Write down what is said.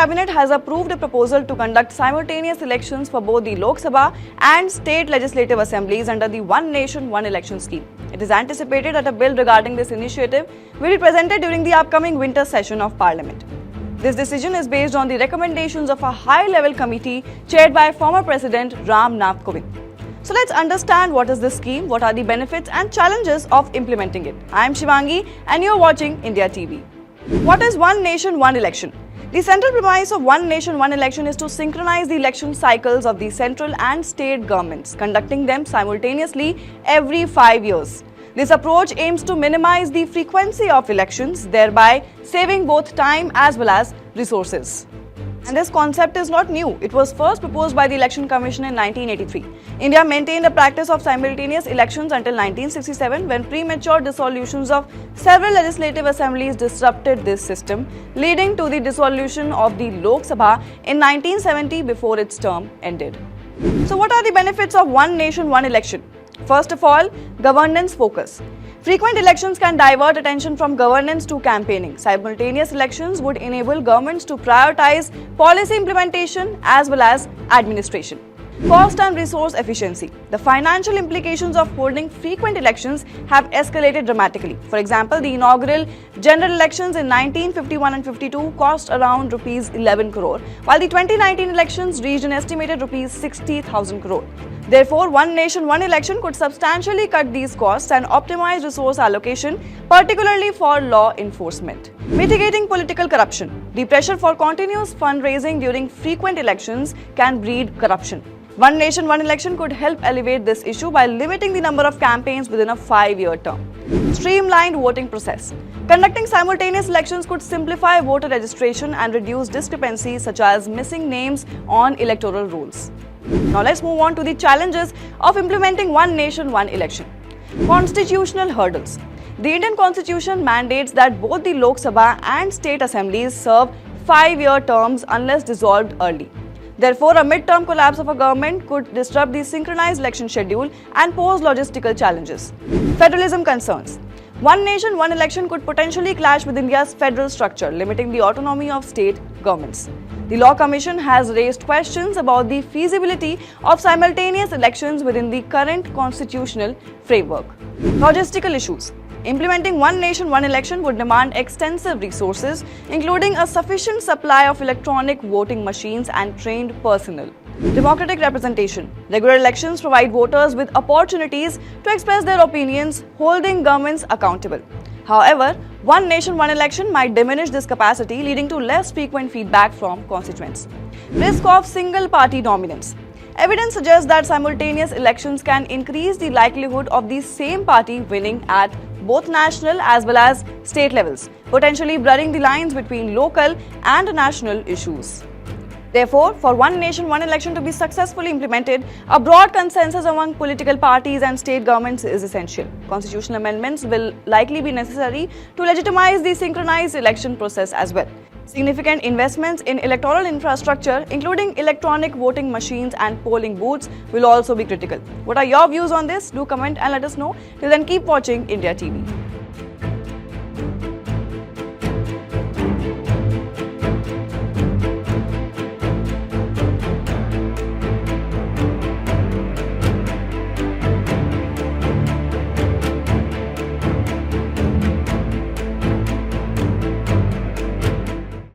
cabinet has approved a proposal to conduct simultaneous elections for both the Lok Sabha and state legislative assemblies under the One Nation, One Election scheme. It is anticipated that a bill regarding this initiative will be presented during the upcoming winter session of Parliament. This decision is based on the recommendations of a high-level committee chaired by former President Ram Nath Kovind. So let's understand what is this scheme, what are the benefits and challenges of implementing it. I am Shivangi and you are watching India TV. What is One Nation, One Election? The central premise of One Nation, One Election is to synchronize the election cycles of the central and state governments, conducting them simultaneously every 5 years. This approach aims to minimize the frequency of elections, thereby saving both time as well as resources. And this concept is not new. It was first proposed by the Election Commission in 1983. India maintained a practice of simultaneous elections until 1967, when premature dissolutions of several legislative assemblies disrupted this system, leading to the dissolution of the Lok Sabha in 1970 before its term ended. So what are the benefits of One Nation, One Election? First of all, governance focus. Frequent elections can divert attention from governance to campaigning. Simultaneous elections would enable governments to prioritize policy implementation as well as administration. Cost and resource efficiency. The financial implications of holding frequent elections have escalated dramatically. For example, the inaugural general elections in 1951 and 52 cost around Rs 11 crore, while the 2019 elections reached an estimated Rs 60,000 crore. Therefore, One Nation, One Election could substantially cut these costs and optimize resource allocation, particularly for law enforcement. Mitigating political corruption. The pressure for continuous fundraising during frequent elections can breed corruption. One Nation, One Election could help alleviate this issue by limiting the number of campaigns within a 5-year term. Streamlined voting process. Conducting simultaneous elections could simplify voter registration and reduce discrepancies such as missing names on electoral rolls. Now let's move on to the challenges of implementing One Nation, One Election. Constitutional hurdles. The Indian Constitution mandates that both the Lok Sabha and state assemblies serve 5-year terms unless dissolved early. Therefore, a mid-term collapse of a government could disrupt the synchronized election schedule and pose logistical challenges. Federalism concerns. One Nation, One Election could potentially clash with India's federal structure, limiting the autonomy of state governments. The Law Commission has raised questions about the feasibility of simultaneous elections within the current constitutional framework. Logistical issues. Implementing One Nation, One Election would demand extensive resources, including a sufficient supply of electronic voting machines and trained personnel. Democratic representation. Regular elections provide voters with opportunities to express their opinions, holding governments accountable. However, One Nation, One Election might diminish this capacity, leading to less frequent feedback from constituents. Risk of single-party dominance. Evidence suggests that simultaneous elections can increase the likelihood of the same party winning at both national as well as state levels, potentially blurring the lines between local and national issues. Therefore, for One Nation, One Election to be successfully implemented, a broad consensus among political parties and state governments is essential. Constitutional amendments will likely be necessary to legitimize the synchronized election process as well. Significant investments in electoral infrastructure, including electronic voting machines and polling booths, will also be critical. What are your views on this? Do comment and let us know. Till then, keep watching India TV.